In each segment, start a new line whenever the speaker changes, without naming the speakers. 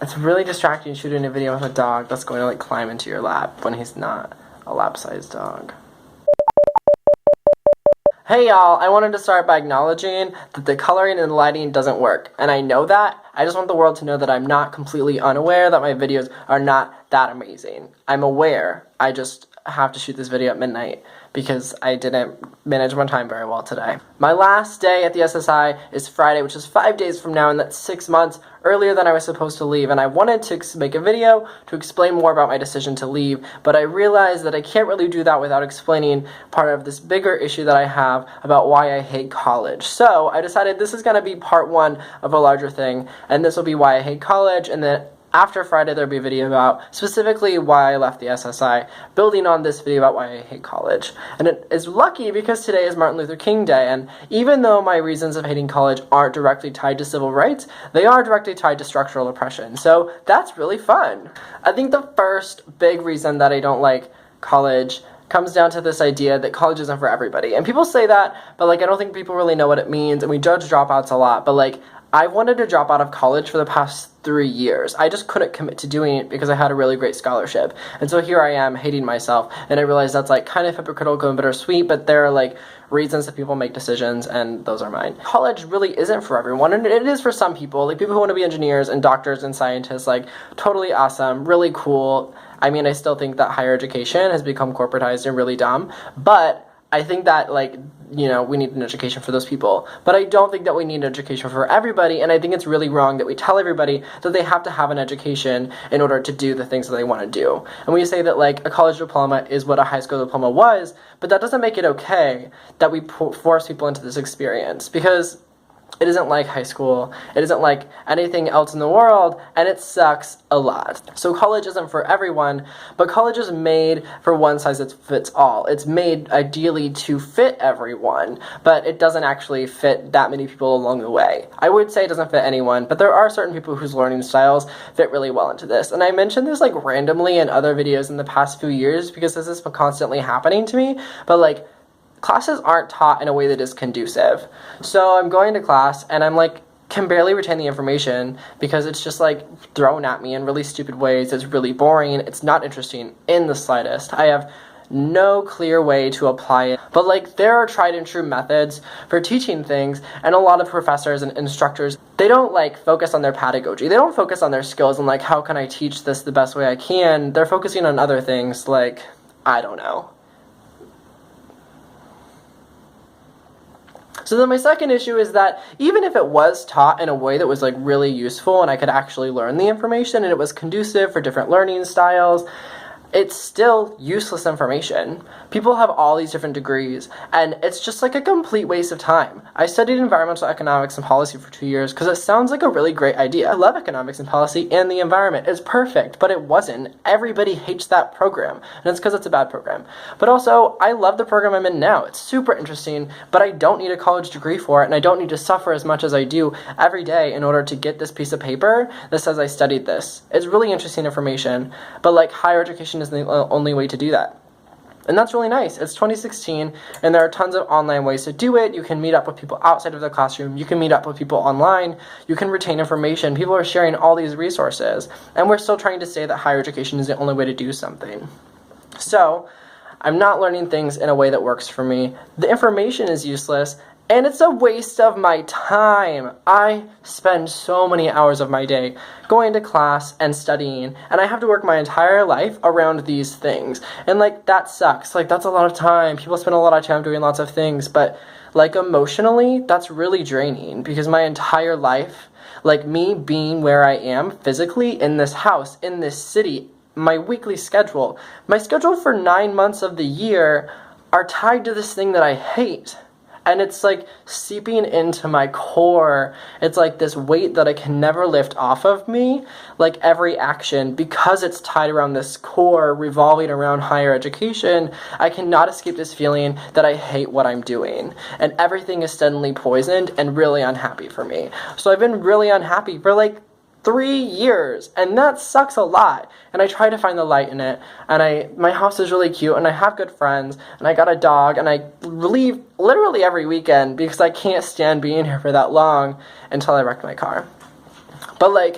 It's really distracting shooting a video with a dog that's going to like climb into your lap when he's not a lap-sized dog. Hey y'all, I wanted to start by acknowledging that the coloring and the lighting doesn't work. And I know that. I just want the world to know that I'm not completely unaware that my videos are not that amazing. I'm aware. I just have to shoot this video at midnight because I didn't manage my time very well today. My last day at the SSI is Friday, which is 5 days from now, and that's 6 months earlier than I was supposed to leave. And I wanted to make a video to explain more about my decision to leave, but I realized that I can't really do that without explaining part of this bigger issue that I have about why I hate college. So I decided this is going to be part one of a larger thing, and this will be why I hate college, and then after Friday, there'll be a video about specifically why I left the SSI, building on this video about why I hate college. And it is lucky because today is Martin Luther King Day, and even though my reasons of hating college aren't directly tied to civil rights, they are directly tied to structural oppression. So that's really fun. I think the first big reason that I don't like college comes down to this idea that college isn't for everybody. And people say that, but like I don't think people really know what it means, and we judge dropouts a lot, but like I wanted to drop out of college for the past 3 years. I just couldn't commit to doing it because I had a really great scholarship. And so here I am hating myself, and I realize that's like kind of hypocritical and bittersweet, but there are like reasons that people make decisions, and those are mine. College really isn't for everyone, and it is for some people, like people who want to be engineers and doctors and scientists, like totally awesome, really cool. I mean, I still think that higher education has become corporatized and really dumb, but I think that, like, you know, we need an education for those people. But I don't think that we need an education for everybody, and I think it's really wrong that we tell everybody that they have to have an education in order to do the things that they want to do. And we say that, like, a college diploma is what a high school diploma was, but that doesn't make it okay that we force people into this experience, because it isn't like high school, it isn't like anything else in the world, and it sucks a lot. So college isn't for everyone, but college is made for one size that fits all. It's made ideally to fit everyone, but it doesn't actually fit that many people along the way. I would say it doesn't fit anyone, but there are certain people whose learning styles fit really well into this. And I mentioned this like randomly in other videos in the past few years because this has been constantly happening to me, but like classes aren't taught in a way that is conducive. So I'm going to class and I'm like, can barely retain the information because it's just like thrown at me in really stupid ways. It's really boring. It's not interesting in the slightest. I have no clear way to apply it. But like there are tried and true methods for teaching things, and a lot of professors and instructors, they don't like focus on their pedagogy. They don't focus on their skills and like, how can I teach this the best way I can? They're focusing on other things like, I don't know. So then my second issue is that even if it was taught in a way that was like really useful and I could actually learn the information and it was conducive for different learning styles, it's still useless information. People have all these different degrees, and it's just like a complete waste of time. I studied environmental economics and policy for 2 years because it sounds like a really great idea. I love economics and policy and the environment. It's perfect, but it wasn't. Everybody hates that program, and it's because it's a bad program. But also, I love the program I'm in now. It's super interesting, but I don't need a college degree for it, and I don't need to suffer as much as I do every day in order to get this piece of paper that says I studied this. It's really interesting information, but like higher education is the only way to do that. And that's really nice. It's 2016, and there are tons of online ways to do it. You can meet up with people outside of the classroom. You can meet up with people online. You can retain information. People are sharing all these resources, and we're still trying to say that higher education is the only way to do something. So I'm not learning things in a way that works for me. The information is useless, and it's a waste of my time. I spend so many hours of my day going to class and studying, and I have to work my entire life around these things. And like, that sucks. Like, that's a lot of time. People spend a lot of time doing lots of things, but like emotionally, that's really draining because my entire life, like me being where I am physically in this house, in this city, my weekly schedule, my schedule for 9 months of the year are tied to this thing that I hate. And it's like seeping into my core. It's like this weight that I can never lift off of me, like every action, because it's tied around this core revolving around higher education. I cannot escape this feeling that I hate what I'm doing, and everything is suddenly poisoned and really unhappy for me. So I've been really unhappy for like 3 years, and that sucks a lot. And I try to find the light in it, and my house is really cute, and I have good friends, and I got a dog, and I leave literally every weekend because I can't stand being here for that long until I wreck my car. But like,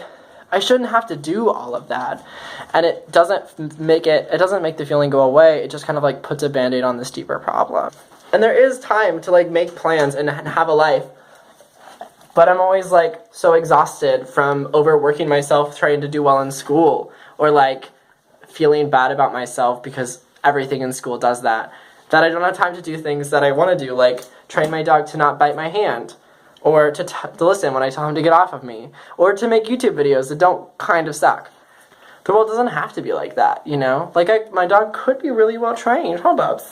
I shouldn't have to do all of that. And it doesn't make the feeling go away. It just kind of like puts a band-aid on this deeper problem. And there is time to like make plans and have a life. But I'm always like so exhausted from overworking myself trying to do well in school, or like feeling bad about myself because everything in school does that I don't have time to do things that I want to do, like train my dog to not bite my hand, or to listen when I tell him to get off of me, or to make YouTube videos that don't kind of suck. The world doesn't have to be like that, you know? Like, my dog could be really well trained. Huh, Bubs?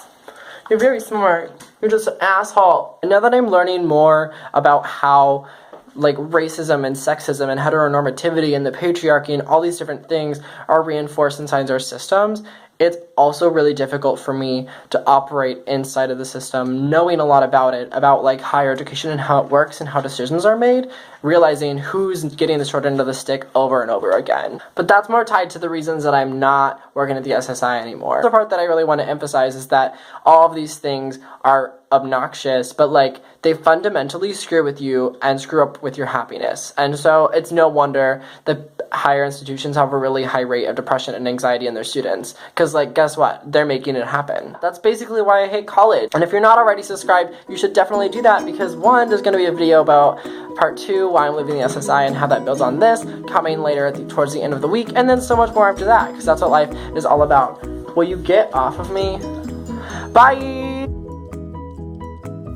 You're very smart. You're just an asshole. And now that I'm learning more about how, like, racism and sexism and heteronormativity and the patriarchy and all these different things are reinforced inside our systems, it's also really difficult for me to operate inside of the system, knowing a lot about it, about like higher education and how it works and how decisions are made, realizing who's getting the short end of the stick over and over again. But that's more tied to the reasons that I'm not working at the SSI anymore. The part that I really want to emphasize is that all of these things are obnoxious, but like they fundamentally screw with you and screw up with your happiness. And so it's no wonder that higher institutions have a really high rate of depression and anxiety in their students, because like guess what, they're making it happen. That's basically why I hate college. And if you're not already subscribed, you should definitely do that, because one, there's going to be a video about part 2, why I'm leaving the SSI and how that builds on this, coming later towards the end of the week, and then so much more after that, because that's what life is all about. Will you get off of me? Bye!